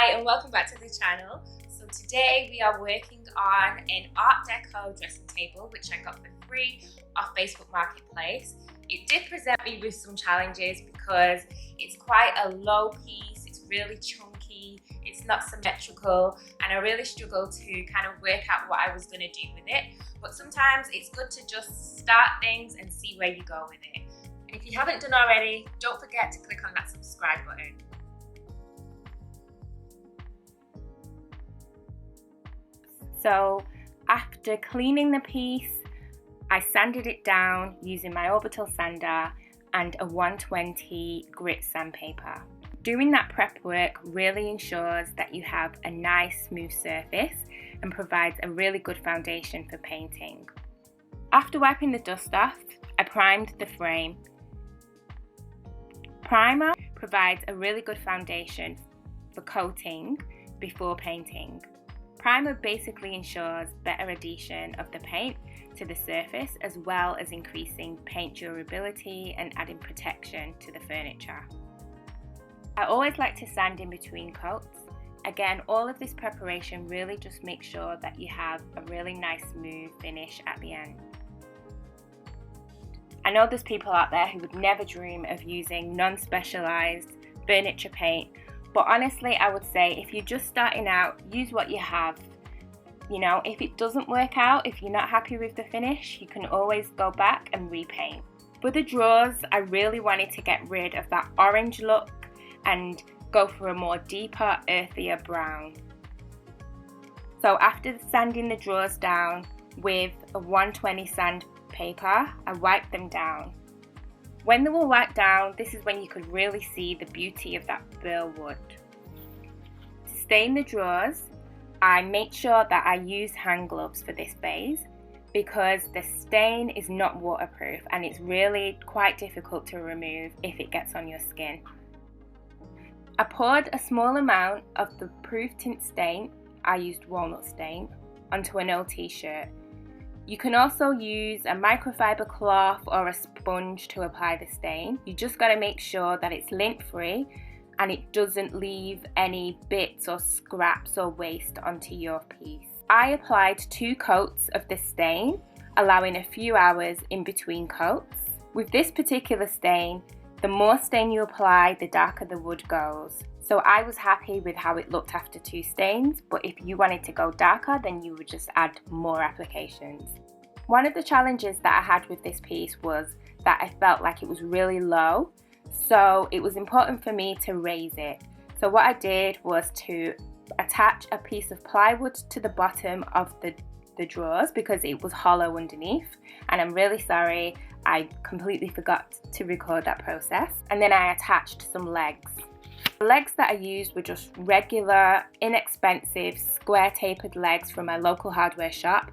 Hi and welcome back to the channel. So today we are working on an Art Deco dressing table which I got for free off Facebook Marketplace. It did present me with some challenges because it's quite a low piece, it's really chunky, it's not symmetrical, and I really struggled to kind of work out what I was going to do with it. But sometimes it's good to just start things and see where you go with it. And if you haven't done already, don't forget to click on that subscribe button. So after cleaning the piece, I sanded it down using my orbital sander and a 120 grit sandpaper. Doing that prep work really ensures that you have a nice smooth surface and provides a really good foundation for painting. After wiping the dust off, I primed the frame. Primer provides a really good foundation for coating before painting. Primer basically ensures better adhesion of the paint to the surface, as well as increasing paint durability and adding protection to the furniture. I always like to sand in between coats. Again, all of this preparation really just makes sure that you have a really nice smooth finish at the end. I know there's people out there who would never dream of using non-specialised furniture paint, but honestly I would say if you're just starting out, use what you have. You know, if it doesn't work out, if you're not happy with the finish, you can always go back and repaint. For the drawers, I really wanted to get rid of that orange look and go for a more deeper, earthier brown. So after sanding the drawers down with a 120 sandpaper, I wiped them down. When they were wiped down, this is when you could really see the beauty of that burl wood. To stain the drawers, I make sure that I use hand gloves for this phase because the stain is not waterproof and it's really quite difficult to remove if it gets on your skin. I poured a small amount of the PROOFTINT stain, I used walnut stain, onto an old t-shirt. You can also use a microfiber cloth or a sponge to apply the stain. You just got to make sure that it's lint free and it doesn't leave any bits or scraps or waste onto your piece. I applied 2 coats of the stain, allowing a few hours in between coats. With this particular stain, the more stain you apply, the darker the wood goes. So I was happy with how it looked after 2 stains, but if you wanted to go darker, then you would just add more applications. One of the challenges that I had with this piece was that I felt like it was really low, so it was important for me to raise it. So what I did was to attach a piece of plywood to the bottom of the drawers because it was hollow underneath, and I'm really sorry, I completely forgot to record that process. And then I attached some legs. The legs that I used were just regular, inexpensive, square tapered legs from my local hardware shop,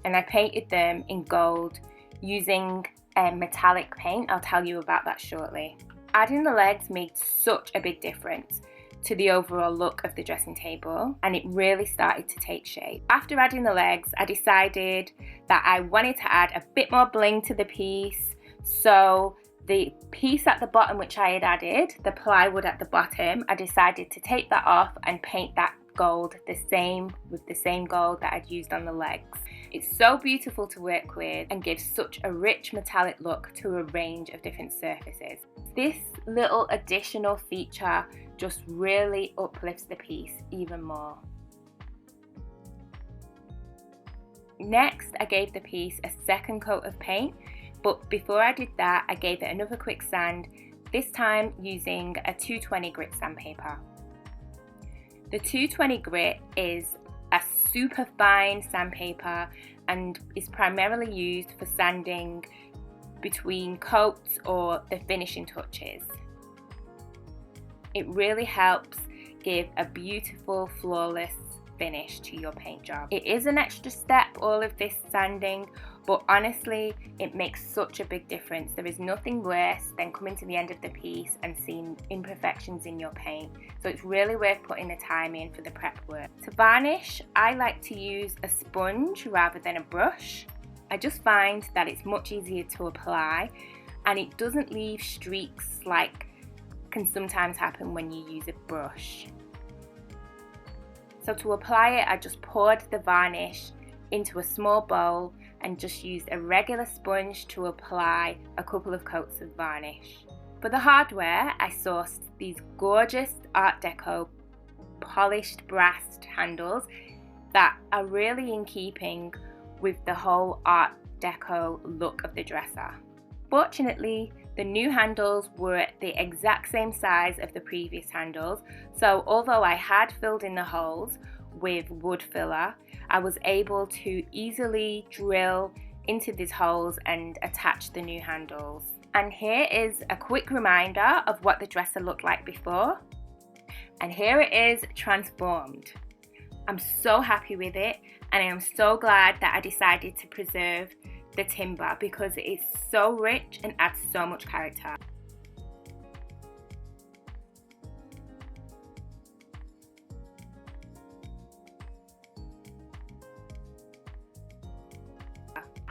and I painted them in gold using metallic paint. I'll tell you about that shortly. Adding the legs made such a big difference to the overall look of the dressing table, and it really started to take shape. After adding the legs, I decided that I wanted to add a bit more bling to the piece, so the piece at the bottom which I had added, the plywood at the bottom, I decided to take that off and paint that gold with the same gold that I'd used on the legs. It's so beautiful to work with and gives such a rich metallic look to a range of different surfaces. This little additional feature just really uplifts the piece even more. Next, I gave the piece a second coat of paint, but before I did that, I gave it another quick sand, this time using a 220 grit sandpaper. The 220 grit is a super fine sandpaper and is primarily used for sanding between coats or the finishing touches. It really helps give a beautiful, flawless finish to your paint job. It is an extra step, all of this sanding, but honestly it makes such a big difference. There is nothing worse than coming to the end of the piece and seeing imperfections in your paint, so it's really worth putting the time in for the prep work. To varnish, I like to use a sponge rather than a brush. I just find that it's much easier to apply and it doesn't leave streaks like can sometimes happen when you use a brush. So to apply it, I just poured the varnish into a small bowl and just used a regular sponge to apply a couple of coats of varnish. For the hardware, I sourced these gorgeous Art Deco polished brass handles that are really in keeping with the whole Art Deco look of the dresser. Fortunately, the new handles were the exact same size of the previous handles, so although I had filled in the holes with wood filler, I was able to easily drill into these holes and attach the new handles. And here is a quick reminder of what the dresser looked like before. And here it is transformed. I'm so happy with it, and I am so glad that I decided to preserve the timber because it's so rich and adds so much character.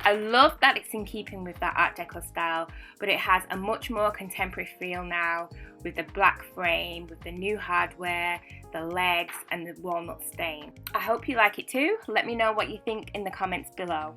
I love that it's in keeping with that Art Deco style, but it has a much more contemporary feel now with the black frame, with the new hardware, the legs and the walnut stain. I hope you like it too. Let me know what you think in the comments below.